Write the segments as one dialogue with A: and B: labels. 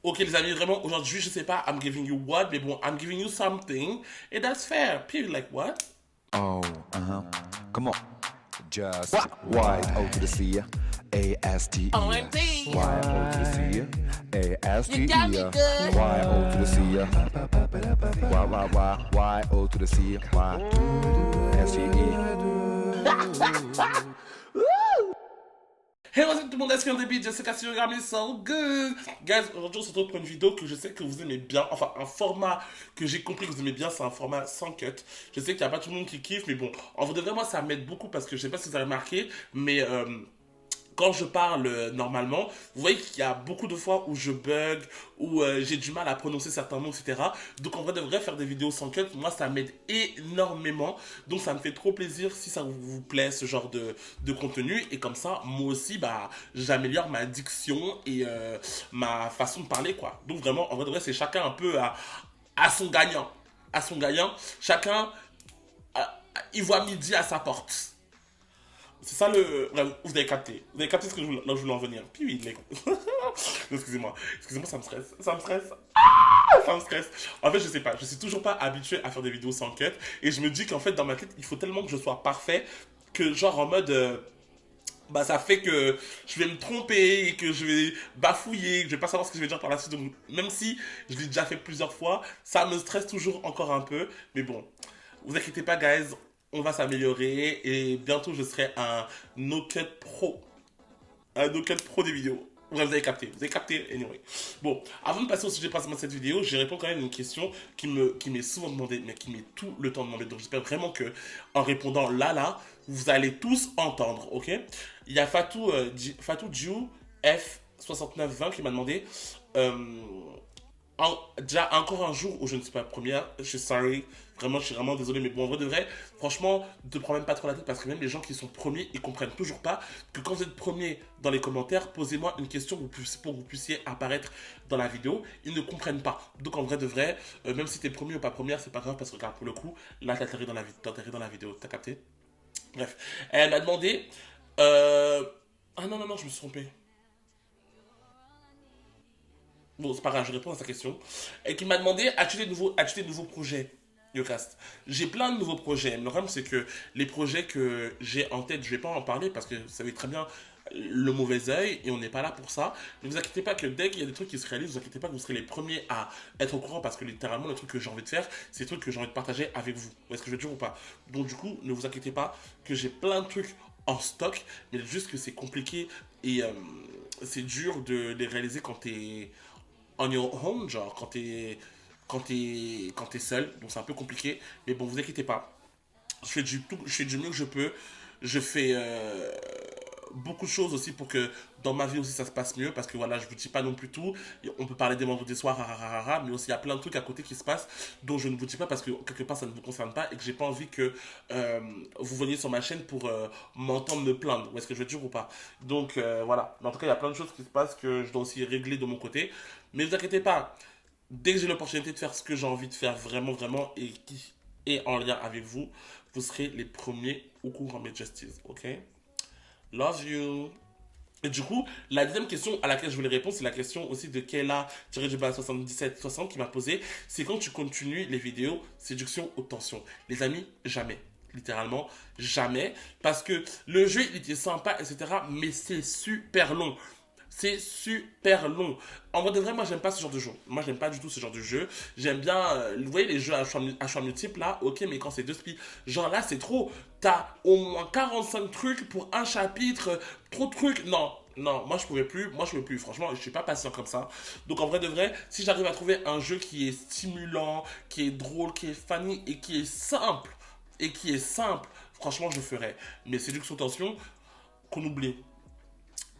A: Ok les amis, vraiment aujourd'hui je sais pas I'm giving you what, mais bon I'm giving you something and that's fair. Period, like what?
B: Oh, uh-huh. Come on. Just Y-O to the C, A-S-T-E.
A: OMG.
B: Y-O to the C,
A: You
B: A-S-T-E.
A: got me good.
B: Y-O to the C, Y-O to the C, Y-S-T-E.
A: Hey what's up tout le monde, est-ce qu'il y a des beats? Jessica sur Grammy, so good. Guys, aujourd'hui on se retrouve pour une vidéo que je sais que vous aimez bien. Enfin, un format que j'ai compris que vous aimez bien, c'est un format sans cut. Je sais qu'il n'y a pas tout le monde qui kiffe, mais bon, en vrai de vrai, moi ça m'aide beaucoup parce que je sais pas si vous avez remarqué, mais quand je parle normalement, vous voyez qu'il y a beaucoup de fois où je bug, où j'ai du mal à prononcer certains mots, etc. Donc en vrai de vrai, faire des vidéos sans cut, moi ça m'aide énormément. Donc ça me fait trop plaisir si ça vous plaît ce genre de contenu. Et comme ça, moi aussi, bah, j'améliore ma diction et ma façon de parler, quoi. Donc vraiment, en vrai de vrai, c'est chacun un peu à son gagnant. À son gagnant. Chacun, il voit midi à sa porte. C'est ça le. Bref, vous avez capté. Vous avez capté ce que là, je voulais en venir. Puis oui, les. Excusez-moi. Excusez-moi, ça me stresse. Ça me stresse. Ça me stresse. En fait, je sais pas. Je suis toujours pas habitué à faire des vidéos sans cut. Et je me dis qu'en fait, dans ma tête, il faut tellement que je sois parfait que, genre, en mode. Bah, ça fait que je vais me tromper et que je vais bafouiller, que je vais pas savoir ce que je vais dire par la suite. Donc, même si je l'ai déjà fait plusieurs fois, ça me stresse toujours encore un peu. Mais bon, vous inquiétez pas, guys, on va s'améliorer et bientôt je serai un no-cut pro. Un no-cut pro des vidéos. Ouais, vous avez capté, anyway. Bon, avant de passer au sujet principal de cette vidéo, j'ai répondu quand même à une question qui m'est souvent demandée, mais qui m'est tout le temps demandée. Donc j'espère vraiment que, en répondant là, vous allez tous entendre, ok? Il y a Fatou Diu F6920 qui m'a demandé euh, déjà encore un jour où je ne suis pas première, je suis sorry, vraiment, je suis vraiment désolé, mais bon, en vrai de vrai, franchement, ne te prends même pas trop la tête parce que même les gens qui sont premiers, ils comprennent toujours pas que quand vous êtes premier dans les commentaires, posez-moi une question pour que vous puissiez apparaître dans la vidéo. Ils ne comprennent pas. Donc en vrai de vrai, même si t'es premier ou pas première, c'est pas grave parce que regarde, pour le coup, là, t'atterris dans la vidéo, t'as capté? Bref, elle m'a demandé. Euh... Ah non, non, non, je me suis trompé. Bon, c'est pas grave, je réponds à sa question. Et qui m'a demandé as-tu des nouveaux projets, Yocast? J'ai plein de nouveaux projets. Mais le problème, c'est que les projets que j'ai en tête, je vais pas en parler parce que vous savez très bien le mauvais œil et on n'est pas là pour ça. Ne vous inquiétez pas que dès qu'il y a des trucs qui se réalisent, ne vous inquiétez pas que vous serez les premiers à être au courant parce que littéralement, le truc que j'ai envie de faire, c'est des trucs que j'ai envie de partager avec vous. Vous voyez ce que je veux dire ou pas? Donc, du coup, ne vous inquiétez pas que j'ai plein de trucs en stock, mais juste que c'est compliqué et c'est dur de les réaliser quand t'es on your own, genre quand t'es seul, donc c'est un peu compliqué. Mais bon, vous inquiétez pas, je fais du mieux que je peux. Je fais beaucoup de choses aussi pour que dans ma vie aussi ça se passe mieux parce que voilà, je vous dis pas non plus tout. On peut parler des vendredis soirs, mais aussi il y a plein de trucs à côté qui se passent dont je ne vous dis pas parce que quelque part ça ne vous concerne pas et que j'ai pas envie que euh, vous veniez sur ma chaîne pour m'entendre me plaindre. Ou est-ce que je veux dire ou pas? Donc voilà. Mais en tout cas, il y a plein de choses qui se passent que je dois aussi régler de mon côté. Mais ne vous inquiétez pas, dès que j'ai l'opportunité de faire ce que j'ai envie de faire vraiment, vraiment et qui est en lien avec vous, vous serez les premiers au courant mes justice, ok? Love you. Et du coup, la deuxième question à laquelle je voulais répondre, c'est la question aussi de Kayla-7760 qui m'a posé. C'est quand tu continues les vidéos séduction haute tension. Les amis, jamais. Littéralement, jamais. Parce que le jeu, il était sympa, etc. Mais c'est super long. C'est super long. En vrai de vrai, moi j'aime pas ce genre de jeu. Moi j'aime pas du tout ce genre de jeu. J'aime bien, vous voyez les jeux à choix multiples là, ok, mais quand c'est deux spies, genre là c'est trop. T'as au moins 45 trucs pour un chapitre, trop de trucs. Non, non, moi je pouvais plus, franchement, je suis pas patient comme ça. Donc en vrai de vrai, si j'arrive à trouver un jeu qui est stimulant, qui est drôle, qui est funny et qui est simple, franchement je le ferai. Mais séduction tension, qu'on oublie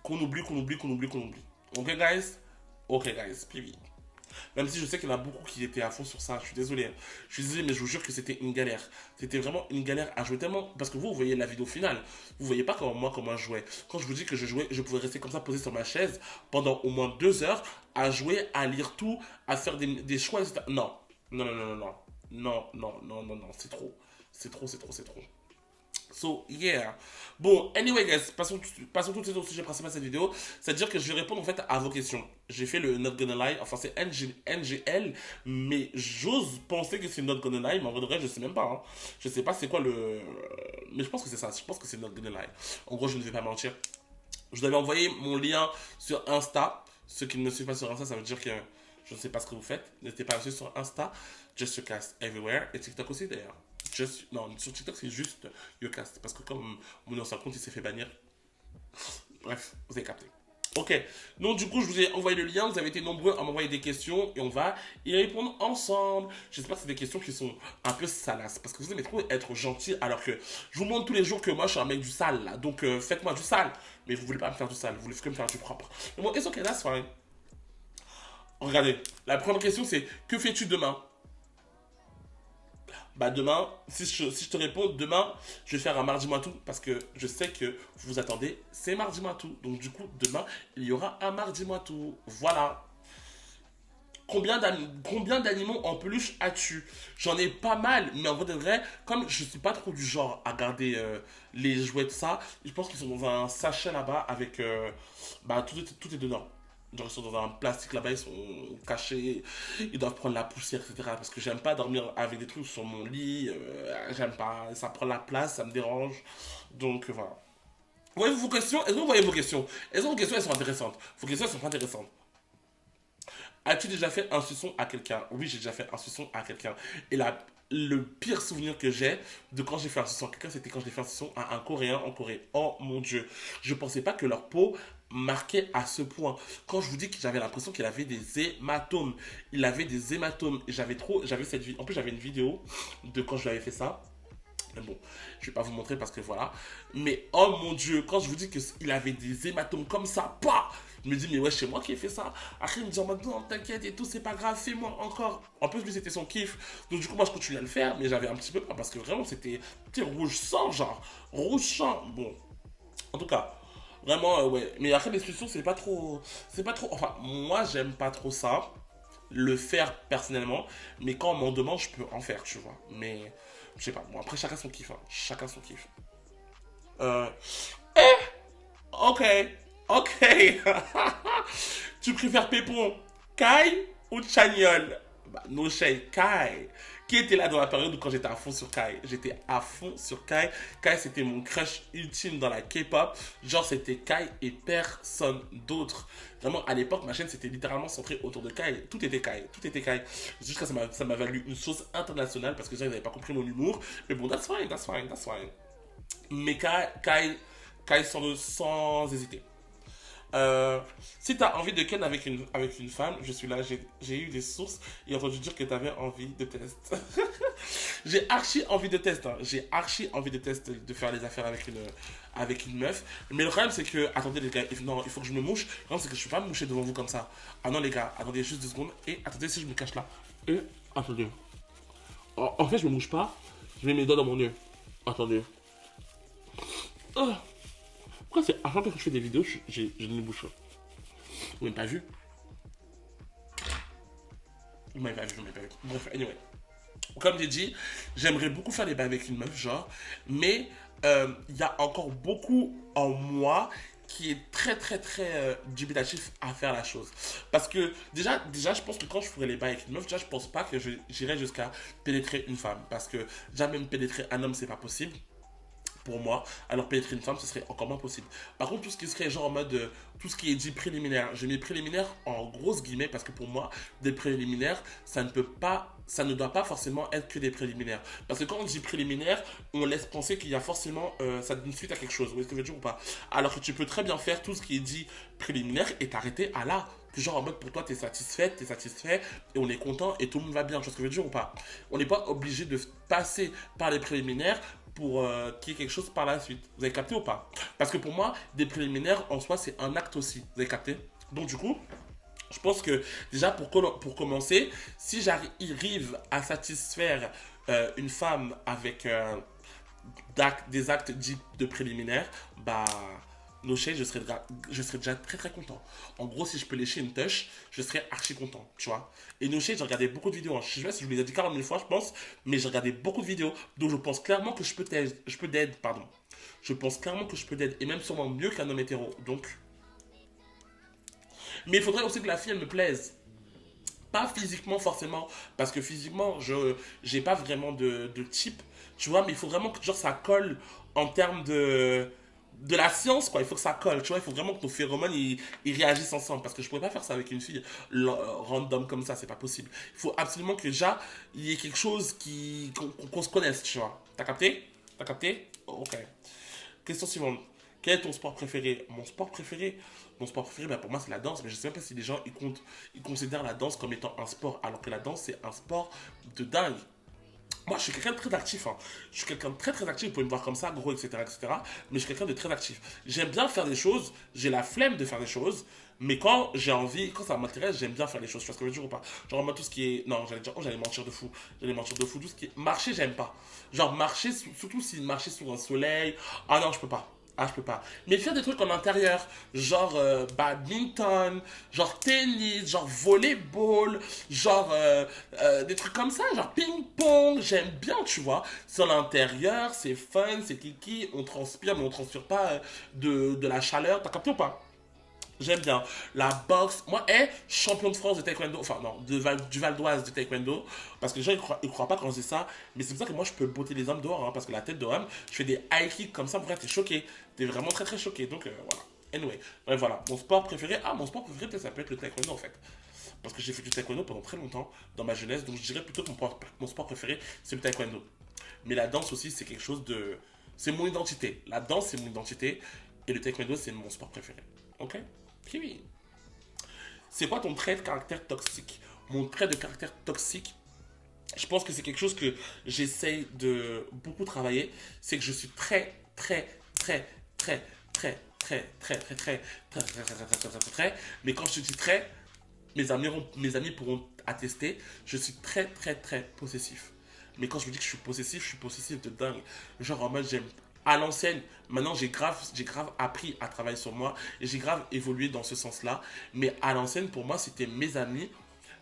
A: qu'on oublie. Ok, guys? Ok, guys, PV. Même si je sais qu'il y en a beaucoup qui étaient à fond sur ça, je suis désolé. Hein. Je suis désolé, mais je vous jure que c'était une galère. C'était vraiment une galère à jouer tellement. Parce que vous voyez la vidéo finale. Vous voyez pas comment je jouais. Quand je vous dis que je jouais, je pouvais rester comme ça posé sur ma chaise pendant au moins 2 heures à jouer, à lire tout, à faire des choix, etc. Non, non, non, non, non, non, non, non, non, non, non, c'est trop. C'est trop, c'est trop, c'est trop. So, yeah. Bon, anyway, guys, passons tout de suite au sujet principal de cette vidéo. C'est-à-dire que je vais répondre en fait à vos questions. J'ai fait le Not Gonna Lie, enfin c'est NGL, mais j'ose penser que c'est Not Gonna Lie, mais en vrai, je sais même pas. Hein. Je sais pas c'est quoi le. Mais je pense que c'est ça, je pense que c'est Not Gonna Lie. En gros, je ne vais pas mentir. Je vous avais envoyé mon lien sur Insta. Ceux qui ne me suivent pas sur Insta, ça veut dire que je ne sais pas ce que vous faites. N'hésitez pas à me suivre sur Insta, Just Your Cast Everywhere, et TikTok aussi d'ailleurs. Non, sur TikTok c'est juste Yocast, parce que comme mon ancien compte il s'est fait bannir. Bref, vous avez capté. Ok, donc du coup je vous ai envoyé le lien, vous avez été nombreux à m'envoyer des questions et on va y répondre ensemble. J'espère que c'est des questions qui sont un peu salaces, parce que vous aimez trop être gentil alors que je vous montre tous les jours que moi je suis un mec du sale là, donc faites-moi du sale. Mais vous voulez pas me faire du sale, vous voulez que me faire du propre. Mais bon, it's okay, that's fine. Regardez, la première question c'est que fais-tu demain? Bah demain, si je te réponds, demain, je vais faire un mardi mois tout parce que je sais que vous vous attendez, c'est mardi mois tout. Donc du coup, demain, il y aura un mardi mois tout. Voilà. Combien d'animaux en peluche as-tu? J'en ai pas mal, mais en vrai de vrai, comme je suis pas trop du genre à garder les jouets de ça, je pense qu'ils sont dans un sachet là-bas avec... bah tout est dedans. Genre ils sont dans un plastique là-bas, ils sont cachés, ils doivent prendre la poussière, etc. Parce que j'aime pas dormir avec des trucs sur mon lit, j'aime pas, ça prend la place, ça me dérange. Donc voilà. Voyez vos questions? Est-ce que vous voyez vos questions? Est-ce que vos questions elles sont intéressantes? Vos questions elles sont pas intéressantes. As-tu déjà fait un suçon à quelqu'un? Oui, j'ai déjà fait un suçon à quelqu'un. Et le pire souvenir que j'ai de quand j'ai fait un suçon à quelqu'un, c'était quand j'ai fait un suçon à un Coréen en Corée. Oh mon Dieu. Je pensais pas que leur peau marquait à ce point. Quand je vous dis que j'avais l'impression qu'il avait des hématomes. Il avait des hématomes. J'avais cette vie. En plus, j'avais une vidéo de quand je lui avais fait ça. Mais bon, je vais pas vous montrer parce que voilà. Mais oh mon Dieu, quand je vous dis qu'il avait des hématomes comme ça, pas. Je me dis, mais ouais, c'est moi qui ai fait ça. Après, il me dit en mode, non, t'inquiète et tout, c'est pas grave, fais-moi encore. En plus, lui, c'était son kiff. Donc, du coup, moi, je continuais à le faire, mais j'avais un petit peu peur parce que vraiment, c'était rouge sang, genre. Rouge sang. Bon. En tout cas, vraiment, ouais. Mais après, les solutions, c'est pas trop. C'est pas trop. Enfin, moi, j'aime pas trop ça. Le faire personnellement. Mais quand on m'en demande, je peux en faire, tu vois. Mais, je sais pas. Bon, après, chacun son kiff. Hein. Chacun son kiff. Euh. Ok. Ok. Tu préfères Pépon, Kai ou Chagnol? Bah, no shade, Kai. Qui était là dans la période où quand j'étais à fond sur Kai? J'étais à fond sur Kai. Kai, c'était mon crush ultime dans la K-pop. Genre, c'était Kai et personne d'autre. Vraiment, à l'époque, ma chaîne, c'était littéralement centrée autour de Kai. Tout était Kai. Tout était Kai. Jusqu'à ça m'a valu une sauce internationale parce que déjà, ils n'avaient pas compris mon humour. Mais bon, that's fine, that's fine, that's fine. Mais Kai sans hésiter. Si t'as envie de ken avec une femme, je suis là, j'ai eu des sources et entendu dire que t'avais envie de test. J'ai archi envie de test, hein. J'ai archi envie de test de faire les affaires avec une meuf. Mais le problème c'est que, attendez les gars, non, il faut que je me mouche. Le problème c'est que je peux pas me moucher devant vous comme ça. Ah non les gars, attendez juste 2 secondes. Et attendez si je me cache là. Et attendez. En fait je me mouche pas, je mets mes doigts dans mon nez. Attendez. Oh. Pourquoi c'est à chaque fois que je fais des vidéos, je ne me bouche pas. Vous m'avez pas vu? Vous m'avez pas vu, vous m'avez pas vu. Bref, anyway. Comme j'ai dit, j'aimerais beaucoup faire des bains avec une meuf, genre. Mais il y a encore beaucoup en moi qui est très très très dubitatif à faire la chose. Parce que déjà je pense que quand je ferai les bains avec une meuf, déjà je pense pas que j'irai jusqu'à pénétrer une femme. Parce que déjà même pénétrer un homme c'est pas possible. Pour moi, alors pénétrer une femme, ce serait encore moins possible. Par contre, tout ce qui serait genre en mode, tout ce qui est dit préliminaire, je mets préliminaire en grosses guillemets parce que pour moi, des préliminaires, ça ne doit pas forcément être que des préliminaires. Parce que quand on dit préliminaire, on laisse penser qu'il y a forcément, ça donne suite à quelque chose, vous voyez ce que je veux dire ou pas? Alors que tu peux très bien faire tout ce qui est dit préliminaire et t'arrêter à là. Que genre en mode pour toi t'es satisfait et on est content et tout le monde va bien, tu vois ce que je veux dire ou pas? On n'est pas obligé de passer par les préliminaires pour qu'il y ait quelque chose par la suite. Vous avez capté ou pas? Parce que pour moi, des préliminaires en soi, c'est un acte aussi. Vous avez capté? Donc du coup, je pense que déjà pour commencer, si j'arrive à satisfaire une femme avec des actes dits de préliminaires, bah No shade, je serais déjà très très content. En gros, si je peux lécher une touche, je serais archi content, tu vois. Et No shade, j'ai regardé beaucoup de vidéos, hein. Je sais pas si je vous les ai dit 40 000 fois, je pense, mais j'ai regardé beaucoup de vidéos, donc je pense clairement que je peux d'aide, pardon. Je pense clairement que je peux d'aide, et même sûrement mieux qu'un homme hétéro, donc. Mais il faudrait aussi que la fille, elle me plaise. Pas physiquement forcément, parce que physiquement, je j'ai pas vraiment de type, tu vois, mais il faut vraiment que genre, ça colle en termes de la science, quoi. Il faut que ça colle, tu vois, il faut vraiment que nos phéromones ils réagissent ensemble, parce que je pourrais pas faire ça avec une fille random comme ça, c'est pas possible. Il faut absolument que déjà, il y ait quelque chose qu'on se connaisse, tu vois. T'as capté? T'as capté? Ok. Question suivante. Quel est ton sport préféré? Mon sport préféré, bah, pour moi, c'est la danse. Mais je sais même pas si les gens ils considèrent la danse comme étant un sport, alors que la danse, c'est un sport de dingue. Moi, je suis quelqu'un de très actif, hein. Je suis quelqu'un de très très actif. Vous pouvez me voir comme ça, gros, etc., etc. Mais je suis quelqu'un de très actif. J'aime bien faire des choses. J'ai la flemme de faire des choses. Mais quand j'ai envie, quand ça m'intéresse, j'aime bien faire les choses. Tu vois ce que je veux dire ou pas? Genre, moi, tout ce qui est. Non, j'allais dire, oh, j'allais mentir de fou. J'allais mentir de fou. Tout ce qui est. Marcher, j'aime pas. Genre, marcher, surtout si marcher sous un soleil. Ah non, je peux pas. Ah, je peux pas. Mais faire des trucs en intérieur, genre badminton, genre tennis, genre volleyball, genre des trucs comme ça, genre ping-pong, j'aime bien, tu vois. C'est en intérieur, c'est fun, c'est kiki, on transpire, mais on transpire pas de la chaleur. T'as capté ou pas? J'aime bien. La boxe. Moi, champion de France de taekwondo. Enfin, non, du Val d'Oise de taekwondo. Parce que les gens, ils croient pas quand je dis ça. Mais c'est pour ça que moi, je peux botter les hommes dehors. Hein, parce que la tête de homme, je fais des high kicks comme ça. Bref, t'es choqué. T'es vraiment très, très choqué. Donc, voilà. Anyway. Bref, voilà. Mon sport préféré. Ah, mon sport préféré, peut-être, ça peut être le taekwondo, en fait. Parce que j'ai fait du taekwondo pendant très longtemps dans ma jeunesse. Donc, je dirais plutôt que mon sport préféré, c'est le taekwondo. Mais la danse aussi, c'est quelque chose de. C'est mon identité. La danse, c'est mon identité. Et le taekwondo, c'est mon sport préféré. Ok? Kiwi. C'est quoi ton trait de caractère toxique? Mon trait de caractère toxique, je pense que c'est quelque chose que j'essaye de beaucoup travailler. C'est que je suis très, très, très, très, très, très, très, très, très, très, très, très, très, très, très, très, mais quand je dis très, mes amis pourront attester, je suis très, très, très possessif. Mais quand je vous dis que je suis possessif de dingue. Genre en mode, j'aime à l'ancienne, maintenant j'ai grave appris à travailler sur moi et j'ai grave évolué dans ce sens-là. Mais à l'ancienne, pour moi, c'était mes amis,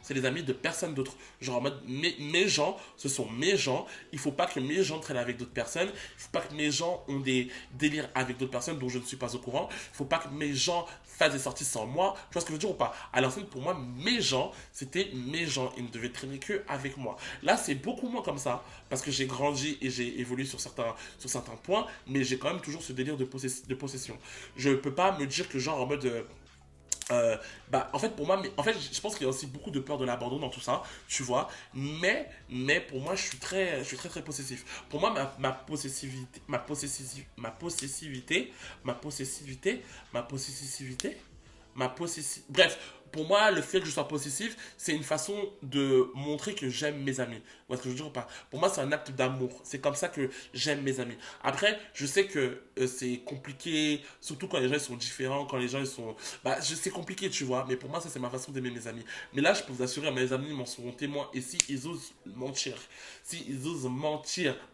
A: c'est les amis de personne d'autre. Genre en mode, mes gens, ce sont mes gens. Il faut pas que mes gens traînent avec d'autres personnes. Il faut pas que mes gens ont des délires avec d'autres personnes dont je ne suis pas au courant. Il faut pas que mes gens fassent des sorties sans moi. Tu vois ce que je veux dire ou pas? À l'ancienne, pour moi, mes gens, c'était mes gens. Ils ne devaient traîner que avec moi. Là, c'est beaucoup moins comme ça parce que j'ai grandi et j'ai évolué sur certains points, mais j'ai quand même toujours ce délire de possession. Je peux pas me dire que genre en mode bah en fait pour moi mais en fait je pense qu'il y a aussi beaucoup de peur de l'abandon dans tout ça, tu vois, mais pour moi je suis très très possessif. Pour moi ma possessivité bref, pour moi, le fait que je sois possessif, c'est une façon de montrer que j'aime mes amis. Vous voyez ce que je veux dire ou pas? Pour moi, c'est un acte d'amour. C'est comme ça que j'aime mes amis. Après, je sais que c'est compliqué, surtout quand les gens ils sont différents, quand les gens ils sont. Bah, c'est compliqué, tu vois. Mais pour moi, ça, c'est ma façon d'aimer mes amis. Mais là, je peux vous assurer, mes amis m'en seront témoins. Et si ils osent mentir,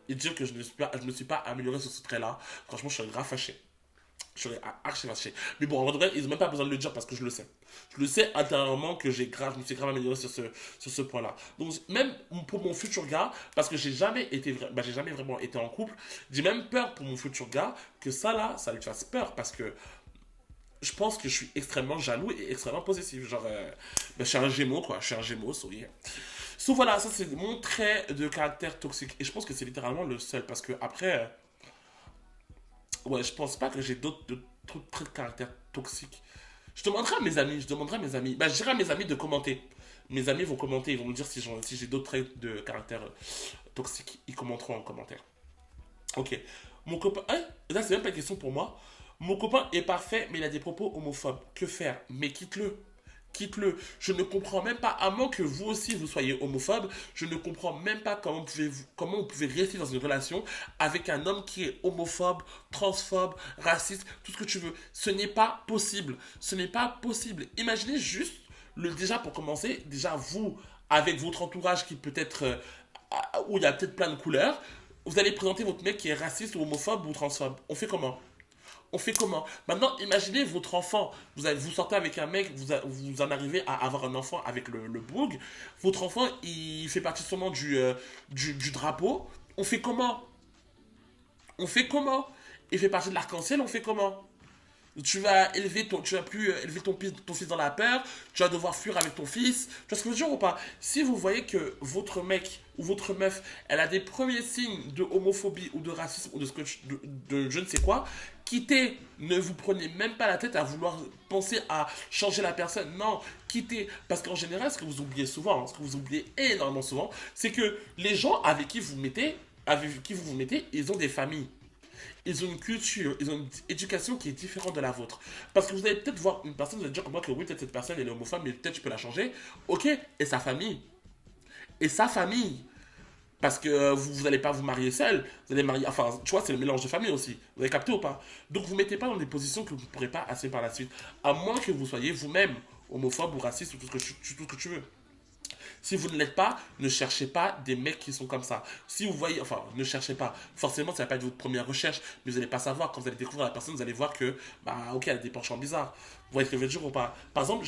A: et dire que je ne suis pas amélioré sur ce trait-là, franchement, je serais grave fâché. Je serais archi fâché. Mais bon, en vrai, ils n'ont même pas besoin de le dire parce que je le sais. Je le sais intérieurement que je me suis grave amélioré sur ce point-là. Donc, même pour mon futur gars, parce que j'ai jamais vraiment été en couple, j'ai même peur pour mon futur gars que ça là, ça lui fasse peur parce que je pense que je suis extrêmement jaloux et extrêmement possessif. Genre, je suis un gémeau quoi, je suis un gémeau, souriez. So voilà, ça c'est mon trait de caractère toxique. Et je pense que c'est littéralement le seul parce que après. Ouais, je pense pas que j'ai d'autres traits de caractère toxiques. Je demanderai à mes amis. Bah, je dirais à mes amis de commenter. Mes amis vont commenter, ils vont me dire si j'ai d'autres traits de caractère toxiques. Ils commenteront en commentaire. Ok. Mon copain. Hein, là, c'est même pas une question pour moi. Mon copain est parfait, mais il a des propos homophobes. Que faire? Mais quitte-le. Quitte-le. Je ne comprends même pas, à moins que vous aussi vous soyez homophobe, je ne comprends même pas comment vous pouvez rester dans une relation avec un homme qui est homophobe, transphobe, raciste, tout ce que tu veux. Ce n'est pas possible. Ce n'est pas possible. Imaginez juste, déjà pour commencer, déjà vous, avec votre entourage qui peut être, où il y a peut-être plein de couleurs, vous allez présenter votre mec qui est raciste ou homophobe ou transphobe. On fait comment? On fait comment? Maintenant, imaginez votre enfant. Vous sortez avec un mec, vous en arrivez à avoir un enfant avec le boug. Votre enfant, il fait partie seulement du drapeau. On fait comment? On fait comment? Il fait partie de l'arc-en-ciel, on fait comment? Tu vas plus élever ton fils dans la peur, tu vas devoir fuir avec ton fils. Tu vois ce que je veux dire ou pas? Si vous voyez que votre mec ou votre meuf, elle a des premiers signes de homophobie ou de racisme ou de je ne sais quoi, quittez, ne vous prenez même pas la tête à vouloir penser à changer la personne. Non, quittez. Parce qu'en général, ce que vous oubliez souvent, ce que vous oubliez énormément souvent, c'est que les gens avec qui vous vous mettez, ils ont des familles. Ils ont une culture, ils ont une éducation qui est différente de la vôtre. Parce que vous allez peut-être voir une personne, vous allez dire comme moi que oui, peut-être cette personne elle est homophobe, mais peut-être tu peux la changer. Ok, et sa famille. Et sa famille. Parce que vous n'allez pas vous marier seul, vous allez marier. Enfin, tu vois, c'est le mélange de famille aussi. Vous avez capté ou pas? Donc vous ne mettez pas dans des positions que vous ne pourrez pas assumer par la suite. À moins que vous soyez vous-même homophobe ou raciste ou tout ce que tu veux. Si vous ne l'êtes pas, ne cherchez pas des mecs qui sont comme ça. Si vous voyez, enfin, ne cherchez pas. Forcément, ça va pas être votre première recherche, mais vous n'allez pas savoir. Quand vous allez découvrir la personne, vous allez voir que, bah, ok, elle a des penchants bizarres. Vous voyez ce que je veux dire ou pas? Par exemple,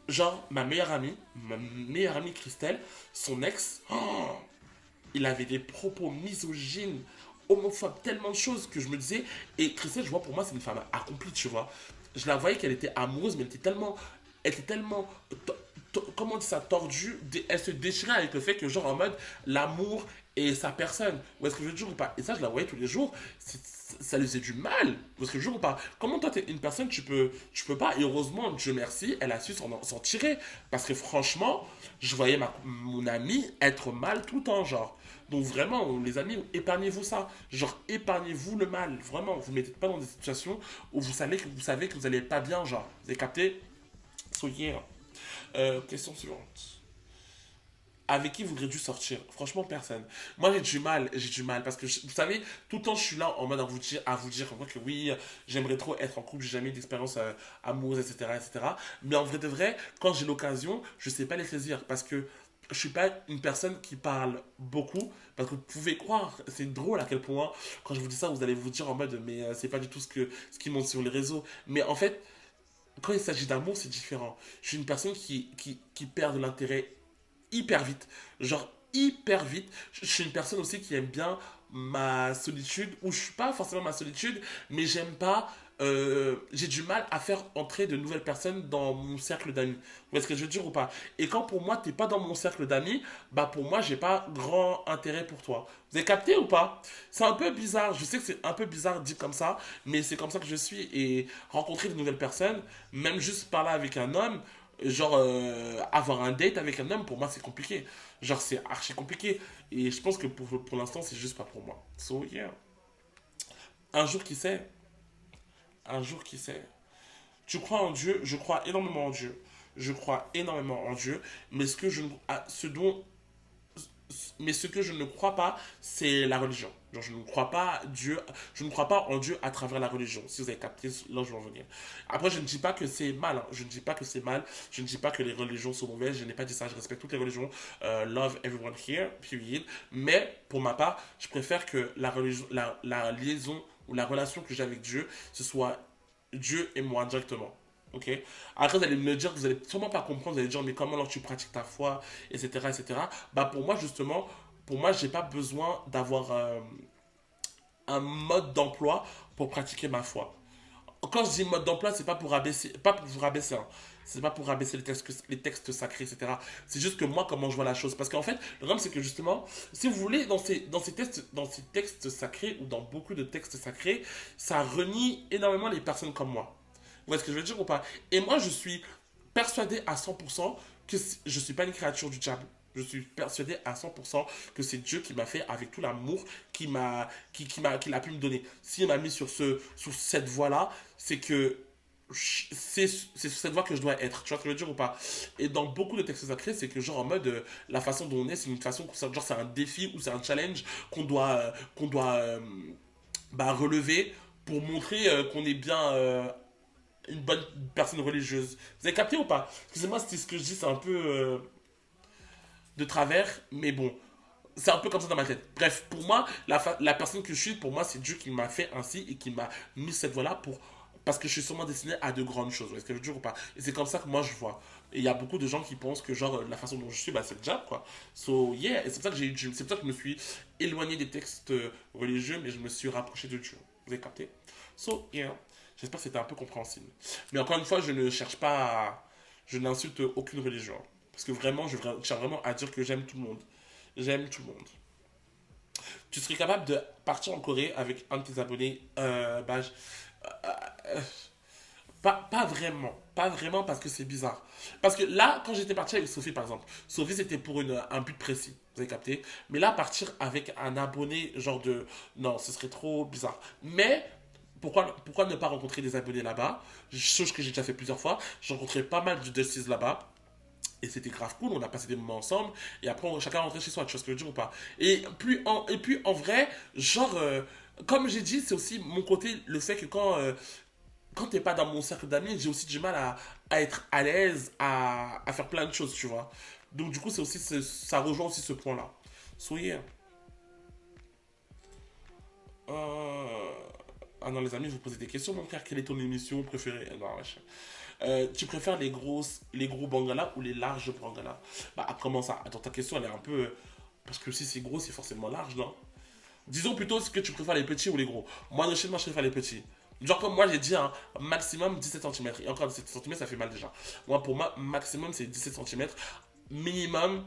A: genre, ma meilleure amie Christelle, son ex, oh, il avait des propos misogynes, homophobes, tellement de choses que je me disais. Et Christelle, je vois, pour moi, c'est une femme accomplie, tu vois. Je la voyais qu'elle était amoureuse, mais elle était tellement comment on dit ça, tordue, elle se déchirait avec le fait que, genre, en mode, l'amour et sa personne. Ou est-ce que je veux dire ou pas? Et ça, je la voyais tous les jours. Ça lui faisait du mal. Est-ce que je veux ou pas? Comment toi, t'es une personne, tu peux pas. Et heureusement, Dieu merci, elle a su s'en tirer. Parce que franchement, je voyais mon ami être mal tout le temps, genre. Donc vraiment, les amis, épargnez-vous ça. Genre, épargnez-vous le mal. Vraiment, vous ne mettez pas dans des situations où vous savez que vous n'allez pas bien, genre. Vous avez capté? So yeah. Question suivante. Avec qui voudrais dû sortir? Franchement, personne. Moi, j'ai du mal parce que vous savez, tout le temps, je suis là en mode à vous dire comme quoi que oui, j'aimerais trop être en couple, j'ai jamais eu d'expérience amoureuse, etc., etc. Mais en vrai de vrai, quand j'ai l'occasion, je sais pas les saisir parce que je suis pas une personne qui parle beaucoup parce que vous pouvez croire, c'est drôle à quel point quand je vous dis ça, vous allez vous dire en mode mais c'est pas du tout ce qui monte sur les réseaux. Mais en fait, quand il s'agit d'amour, c'est différent. Je suis une personne qui perd de l'intérêt hyper vite. Genre, hyper vite. Je suis une personne aussi qui aime bien ma solitude, ou je suis pas forcément ma solitude, mais j'aime pas. J'ai du mal à faire entrer de nouvelles personnes dans mon cercle d'amis. Vous voyez ce que je veux dire ou pas? Et quand pour moi, t'es pas dans mon cercle d'amis, bah pour moi, j'ai pas grand intérêt pour toi. Vous avez capté ou pas? C'est un peu bizarre. Je sais que c'est un peu bizarre dit comme ça, mais c'est comme ça que je suis. Et rencontrer de nouvelles personnes, même juste parler avec un homme, genre avoir un date avec un homme, pour moi, c'est compliqué. Genre, c'est archi compliqué. Et je pense que pour l'instant, c'est juste pas pour moi. So, yeah. Un jour, qui sait? Un jour, qui sait? Tu crois en Dieu? Je crois énormément en Dieu. Je crois énormément en Dieu. Mais ce que je ne crois pas, c'est la religion. Genre, je ne crois pas Dieu, je ne crois pas en Dieu à travers la religion. Si vous avez capté, là je vais en venir. Après, je ne dis pas que c'est mal, hein. Je ne dis pas que c'est mal. Je ne dis pas que les religions sont mauvaises. Je n'ai pas dit ça. Je respecte toutes les religions. Love everyone here, period. Mais pour ma part, je préfère que la religion, la liaison ou la relation que j'ai avec Dieu, ce soit Dieu et moi directement. Ok. Après, vous allez me dire, vous allez sûrement pas comprendre, vous allez dire, mais comment alors tu pratiques ta foi, etc., etc. Bah, pour moi, justement, pour moi, j'ai pas besoin d'avoir un mode d'emploi pour pratiquer ma foi. Quand je dis mode d'emploi, c'est pas pour rabaisser, pas pour vous rabaisser, hein. C'est pas pour rabaisser les textes sacrés, etc. C'est juste que moi, comment je vois la chose. Parce qu'en fait, le problème, c'est que justement, si vous voulez, dans ces textes sacrés, ou dans beaucoup de textes sacrés, ça renie énormément les personnes comme moi. Vous voyez ce que je veux dire ou pas? Et moi, je suis persuadé à 100% que je ne suis pas une créature du diable. Je suis persuadé à 100% que c'est Dieu qui m'a fait avec tout l'amour qu'il a pu me donner. S'il m'a mis sur cette voie-là, c'est que c'est sur cette voie que je dois être. Tu vois ce que je veux dire ou pas? Et dans beaucoup de textes sacrés, c'est que genre en mode la façon dont on est, c'est une façon, genre c'est un défi ou c'est un challenge qu'on doit bah, relever pour montrer qu'on est bien une bonne personne religieuse. Vous avez capté ou pas? Excusez-moi si ce que je dis c'est un peu de travers, mais bon. c'est un peu comme ça dans ma tête. Bref, pour moi, la personne que je suis, pour moi, c'est Dieu qui m'a fait ainsi et qui m'a mis cette voie-là pour. Parce que je suis sûrement destiné à de grandes choses. Est-ce que je veux dire ou pas? Et c'est comme ça que moi je vois. Et il y a beaucoup de gens qui pensent que, genre, la façon dont je suis, bah, c'est le diable, quoi. So, yeah. Et c'est pour ça que c'est pour ça que je me suis éloigné des textes religieux, mais je me suis rapproché de Dieu. Vous avez capté? So, yeah. J'espère que c'était un peu compréhensible. Mais encore une fois, je ne cherche pas à. Je n'insulte aucune religion. Parce que vraiment, je tiens vraiment à dire que j'aime tout le monde. J'aime tout le monde. Tu serais capable de partir en Corée avec un de tes abonnés euh, pas vraiment. Pas vraiment parce que c'est bizarre. Parce que là, quand j'étais parti avec Sophie, par exemple, Sophie, c'était pour un but précis. Vous avez capté? Mais là, partir avec un abonné, genre de. Non, ce serait trop bizarre. Mais. Pourquoi ne pas rencontrer des abonnés là-bas? Chose que j'ai déjà fait plusieurs fois. J'ai rencontré pas mal de Dusties là-bas. Et c'était grave cool, on a passé des moments ensemble, et après chacun rentrait chez soi, tu vois ce que je veux dire ou pas? Et puis en vrai, genre, comme j'ai dit, c'est aussi mon côté, le fait que quand t'es pas dans mon cercle d'amis, j'ai aussi du mal à être à l'aise, à faire plein de choses, tu vois. Donc du coup, c'est aussi, ça rejoint aussi ce point-là. Soyez. Ah non, les amis, je vous posais des questions, mon frère. Quelle est ton émission préférée? Non, wesh. Tu préfères les gros bangalas ou les larges bangalas? Bah, comment ça? Attends, ta question, elle est un peu. Parce que si c'est gros, c'est forcément large, non? Disons plutôt ce que tu préfères les petits ou les gros. Moi, de chez moi, je préfère les petits. Genre, comme moi, j'ai dit, hein, maximum 17 centimètres. Et encore, 17 centimètres, ça fait mal déjà. Moi, pour moi, maximum, c'est 17 centimètres. Minimum,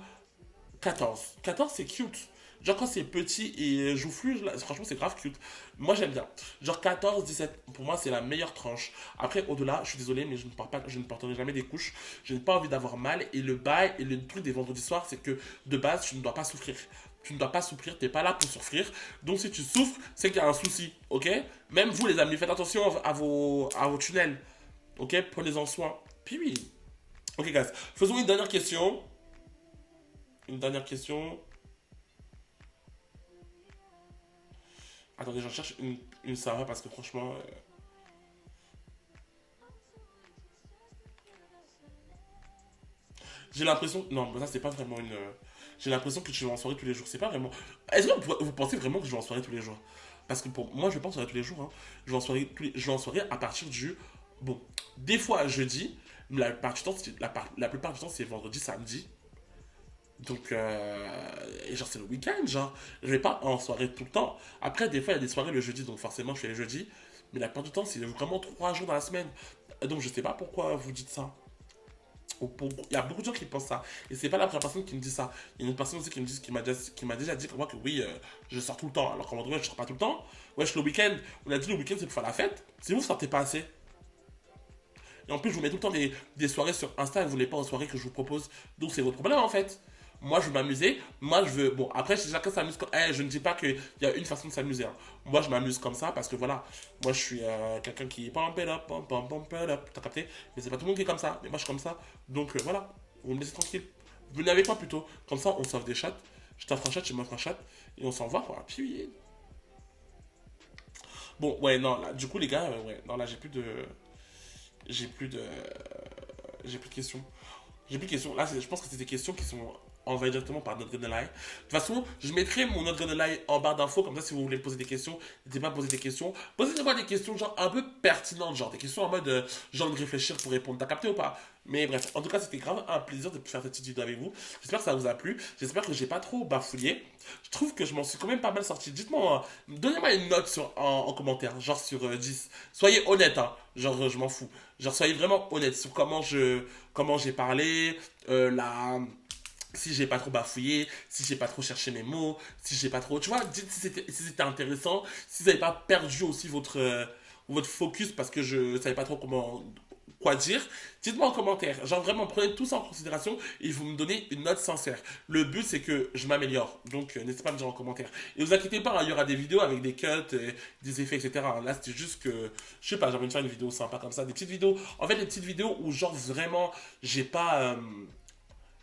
A: 14. 14, c'est cute. Genre quand c'est petit et joufflu, franchement c'est grave cute. Moi j'aime bien. Genre 14, 17, pour moi c'est la meilleure tranche. Après au-delà, je suis désolé mais je ne porterai jamais des couches. Je n'ai pas envie d'avoir mal. Et le bail et le truc des vendredis soirs, c'est que de base tu ne dois pas souffrir. Tu ne dois pas souffrir, t'es pas là pour souffrir. Donc si tu souffres, c'est qu'il y a un souci, ok? Même vous les amis, faites attention à vos tunnels. Ok? Prenez-en soin. Puis oui. Ok guys, faisons une dernière question. Une dernière question. Attendez, j'en cherche une Sarah parce que franchement. J'ai l'impression. Non, mais ça, c'est pas vraiment une. J'ai l'impression que tu vas en soirée tous les jours. C'est pas vraiment. Est-ce que vous pensez vraiment que je vais en soirée tous les jours? Parce que pour moi, je pense en soirée tous les jours. Hein. Je vais en soirée, je vais en soirée à partir du. Bon, des fois jeudi, mais la plupart du temps, c'est vendredi, samedi. Donc, et genre, c'est le week-end, genre. Je vais pas en soirée tout le temps. Après, des fois, il y a des soirées le jeudi, donc forcément, je fais les jeudis. Mais la plupart du temps, c'est vraiment 3 jours dans la semaine. Donc, je sais pas pourquoi vous dites ça. Il y a beaucoup de gens qui pensent ça. Et c'est pas la première personne qui me dit ça. Il y a une autre personne aussi qui m'a déjà dit comme moi que oui, je sors tout le temps. Alors qu'en vrai, je sors pas tout le temps. Wesh, le week-end, on a dit le week-end, c'est pour faire la fête. Si vous sortez pas assez. Et en plus, je vous mets tout le temps des soirées sur Insta et vous voulez pas aux soirées que je vous propose. Donc, c'est votre problème en fait. Moi, je veux m'amuser. Moi, je veux. Bon, après, chacun s'amuse. Je ne dis pas qu'il y a une façon de s'amuser. Hein. Moi, je m'amuse comme ça parce que voilà. Moi, je suis quelqu'un qui. Pump it up, pump, pump, pump it up. T'as capté? Mais c'est pas tout le monde qui est comme ça. Mais moi, je suis comme ça. Donc, voilà. Vous me laissez tranquille. Venez avec moi plutôt. Comme ça, on s'offre des chats. Je t'offre un chat, tu m'offres un chat. Et on s'en va, quoi. Puis. Bon, ouais, non, là, du coup, les gars, ouais. Non, là, j'ai plus de. J'ai plus de. J'ai plus de questions. J'ai plus de questions. Là, je pense que c'est des questions qui sont envoyées directement par notre Gunnerline. De toute façon, je mettrai mon notre Gunnerline en barre d'infos. Comme ça, si vous voulez me poser des questions, n'hésitez pas à me poser des questions. Posez-moi des questions, genre un peu pertinentes, genre des questions en mode genre de réfléchir pour répondre. T'as capté ou pas? Mais bref, en tout cas, c'était grave un plaisir de faire cette petite vidéo avec vous. J'espère que ça vous a plu. J'espère que j'ai pas trop bafouillé. Je trouve que je m'en suis quand même pas mal sorti. Dites-moi, donnez-moi une note en commentaire, genre sur 10. Soyez honnête, hein. Genre, je m'en fous. Genre, soyez vraiment honnête sur comment j'ai parlé, si j'ai pas trop bafouillé, si j'ai pas trop cherché mes mots, si j'ai pas trop. Tu vois, dites si c'était intéressant, si vous n'avez pas perdu aussi votre focus parce que je savais pas trop quoi dire, dites-moi en commentaire. Genre vraiment, prenez tout ça en considération et vous me donnez une note sincère. Le but, c'est que je m'améliore. Donc, n'hésitez pas à me dire en commentaire. Et vous inquiétez pas, hein, il y aura des vidéos avec des cuts, des effets, etc. Là, c'était juste que, je sais pas, j'ai envie de faire une vidéo sympa comme ça. Des petites vidéos, en fait, des petites vidéos où, genre, vraiment, j'ai pas.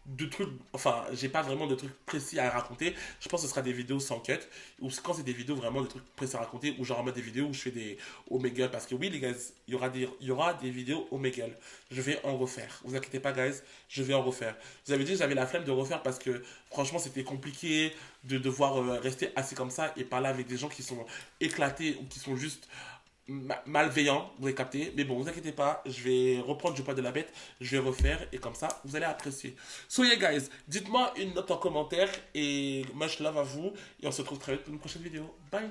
A: de trucs, enfin, j'ai pas vraiment de trucs précis à raconter. Je pense que ce sera des vidéos sans cut, ou quand c'est des vidéos vraiment de trucs précis à raconter, ou genre en mode des vidéos où je fais des Omegle, parce que oui, les gars, il y aura des vidéos Omegle. Je vais en refaire. Vous inquiétez pas, guys, je vais en refaire. Vous avez dit que j'avais la flemme de refaire parce que franchement, c'était compliqué de devoir rester assis comme ça et parler avec des gens qui sont éclatés ou qui sont juste malveillant, vous avez capté. Mais bon, vous inquiétez pas, je vais reprendre du poids de la bête, je vais refaire et comme ça, vous allez apprécier. So yeah guys, dites-moi une note en commentaire et much love à vous et on se retrouve très vite pour une prochaine vidéo. Bye!